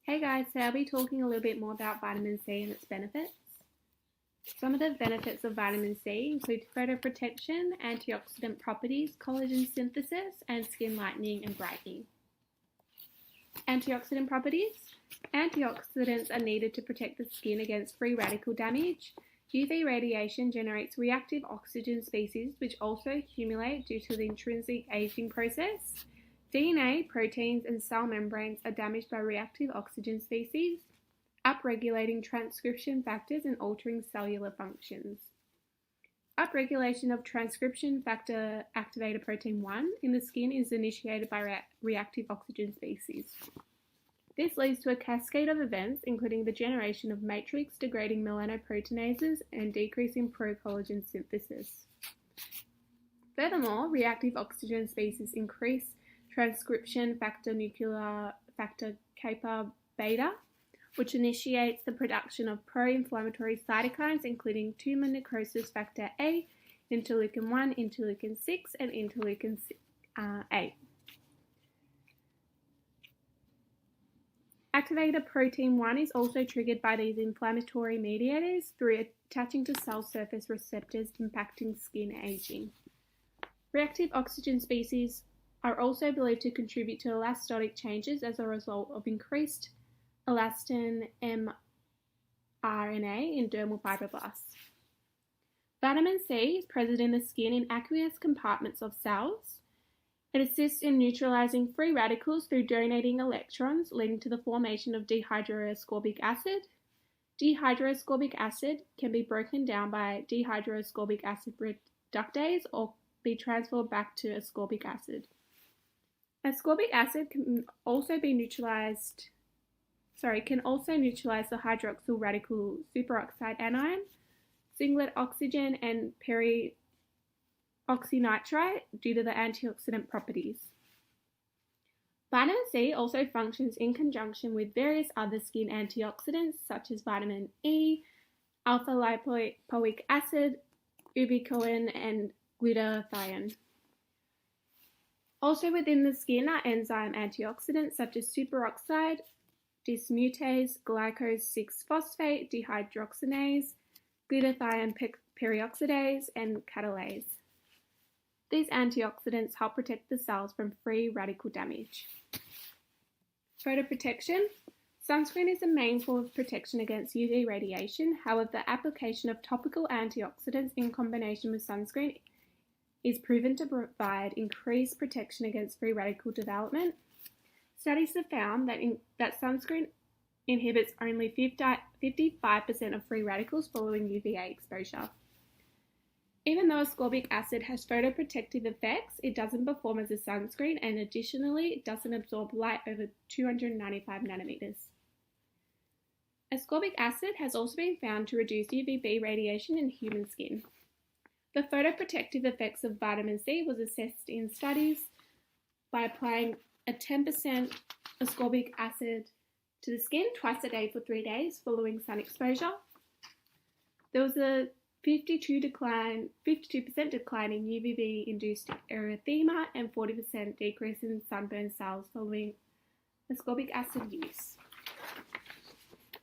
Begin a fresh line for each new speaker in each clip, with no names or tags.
Hey guys, so I'll be talking a little bit more about vitamin C and its benefits. Some of the benefits of vitamin C include photoprotection, antioxidant properties, collagen synthesis, and skin lightening and brightening. Antioxidant properties. Antioxidants are needed to protect the skin against free radical damage. UV radiation generates reactive oxygen species which also accumulate due to the intrinsic aging process. DNA, proteins, and cell membranes are damaged by reactive oxygen species, upregulating transcription factors and altering cellular functions. Upregulation of transcription factor activator protein 1 in the skin is initiated by reactive oxygen species. This leads to a cascade of events, including the generation of matrix-degrading melanoproteinases and decrease in pro-collagen synthesis. Furthermore, reactive oxygen species increase transcription factor nuclear factor kappa beta, which initiates the production of pro-inflammatory cytokines including tumor necrosis factor A, interleukin 1, interleukin 6, and interleukin 8. Activator protein 1 is also triggered by these inflammatory mediators through attaching to cell surface receptors impacting skin aging. Reactive oxygen species are also believed to contribute to elastotic changes as a result of increased elastin mRNA in dermal fibroblasts. Vitamin C is present in the skin in aqueous compartments of cells. It assists in neutralizing free radicals through donating electrons, leading to the formation of dehydroascorbic acid. Dehydroascorbic acid can be broken down by dehydroascorbic acid reductase or be transferred back to ascorbic acid. Ascorbic acid can also neutralize the hydroxyl radical superoxide anion, singlet oxygen, and peroxynitrite due to the antioxidant properties. Vitamin C also functions in conjunction with various other skin antioxidants such as vitamin E, alpha-lipoic acid, ubiquinone, and glutathione. Also within the skin are enzyme antioxidants such as superoxide, dismutase, glycose-6-phosphate dehydrogenase, glutathione peroxidase, and catalase. These antioxidants help protect the cells from free radical damage. Photoprotection. Sunscreen is the main form of protection against UV radiation. However, the application of topical antioxidants in combination with sunscreen is proven to provide increased protection against free radical development. Studies have found that sunscreen inhibits only 55% of free radicals following UVA exposure. Even though ascorbic acid has photoprotective effects, it doesn't perform as a sunscreen, and additionally, it doesn't absorb light over 295 nanometers. Ascorbic acid has also been found to reduce UVB radiation in human skin. The photoprotective effects of vitamin C was assessed in studies by applying a 10% ascorbic acid to the skin twice a day for 3 days following sun exposure. There was a 52% decline in UVB-induced erythema and 40% decrease in sunburn cells following ascorbic acid use.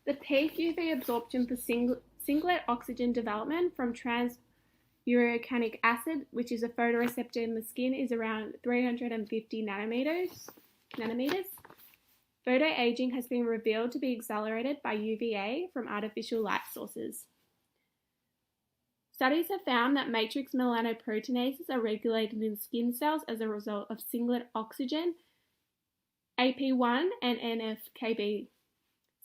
The peak UV absorption for singlet oxygen development from transuranic acid, which is a photoreceptor in the skin, is around 350 nanometers. Photoaging has been revealed to be accelerated by UVA from artificial light sources. Studies have found that matrix melanoproteinases are regulated in skin cells as a result of singlet oxygen, AP1, and NF-κB.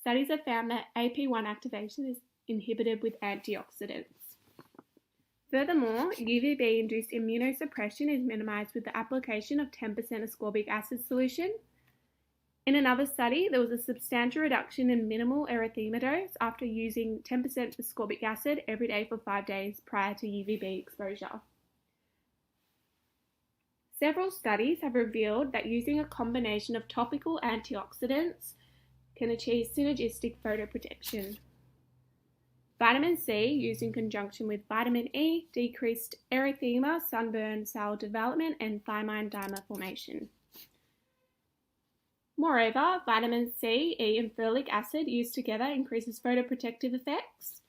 Studies have found that AP1 activation is inhibited with antioxidants. Furthermore, UVB-induced immunosuppression is minimized with the application of 10% ascorbic acid solution. In another study, there was a substantial reduction in minimal erythema dose after using 10% ascorbic acid every day for 5 days prior to UVB exposure. Several studies have revealed that using a combination of topical antioxidants can achieve synergistic photoprotection. Vitamin C, used in conjunction with vitamin E, decreased erythema, sunburn cell development, and thymine dimer formation. Moreover, vitamin C, E, and folic acid used together increases photoprotective effects.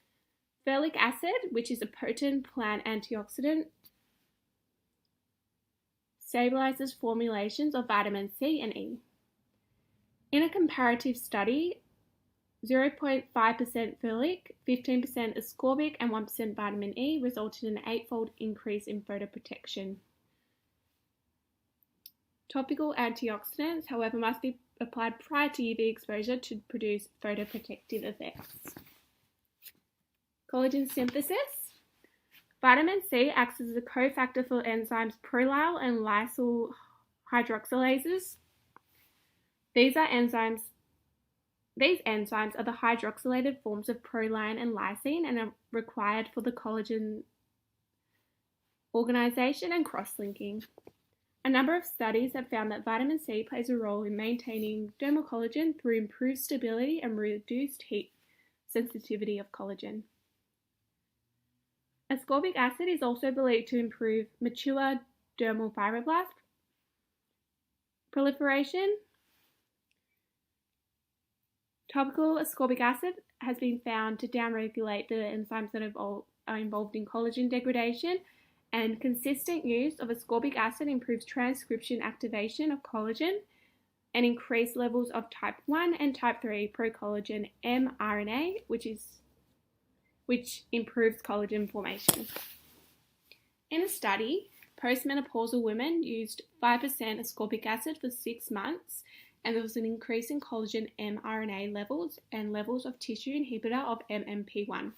Folic acid, which is a potent plant antioxidant, stabilizes formulations of vitamin C and E. In a comparative study, 0.5% folic, 15% ascorbic, and 1% vitamin E resulted in an 8-fold increase in photoprotection. Topical antioxidants, however, must be applied prior to UV exposure to produce photoprotective effects. Collagen synthesis. Vitamin C acts as a cofactor for enzymes prolyl and lysyl hydroxylases. These enzymes are the hydroxylated forms of proline and lysine and are required for the collagen organization and cross-linking. A number of studies have found that vitamin C plays a role in maintaining dermal collagen through improved stability and reduced heat sensitivity of collagen. Ascorbic acid is also believed to improve mature dermal fibroblast proliferation. Topical ascorbic acid has been found to downregulate the enzymes that are involved in collagen degradation, and consistent use of ascorbic acid improves transcription activation of collagen and increased levels of type 1 and type 3 procollagen mRNA, which improves collagen formation. In a study, postmenopausal women used 5% ascorbic acid for 6 months, and there was an increase in collagen mRNA levels and levels of tissue inhibitor of MMP1.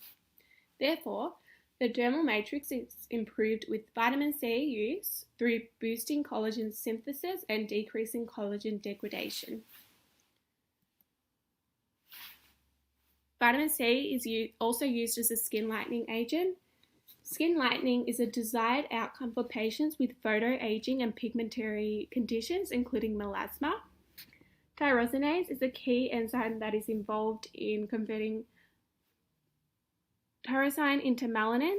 Therefore, the dermal matrix is improved with vitamin C use through boosting collagen synthesis and decreasing collagen degradation. Vitamin C is also used as a skin lightening agent. Skin lightening is a desired outcome for patients with photoaging and pigmentary conditions, including melasma. Tyrosinase is a key enzyme that is involved in converting tyrosine into melanin.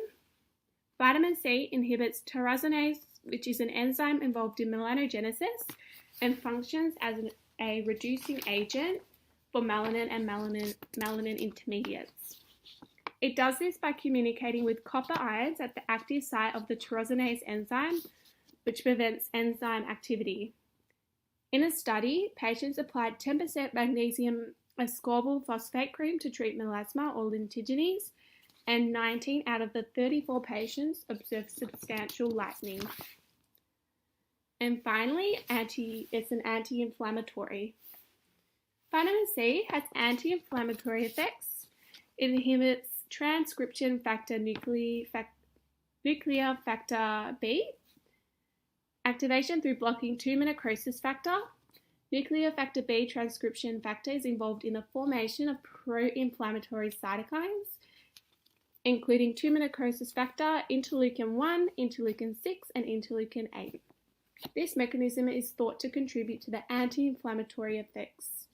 Vitamin C inhibits tyrosinase, which is an enzyme involved in melanogenesis and functions as a reducing agent for melanin and melanin intermediates. It does this by communicating with copper ions at the active site of the tyrosinase enzyme, which prevents enzyme activity. In a study, patients applied 10% magnesium ascorbyl phosphate cream to treat melasma or lentiginous, and 19 out of the 34 patients observed substantial lightening. And finally, it's an anti-inflammatory. Vitamin C has anti-inflammatory effects. It inhibits transcription factor nuclear factor B activation through blocking 2-necrosis factor. Nuclear factor B transcription factor is involved in the formation of pro-inflammatory cytokines, including 2-necrosis factor, interleukin-1, interleukin-6, and interleukin-8. This mechanism is thought to contribute to the anti-inflammatory effects.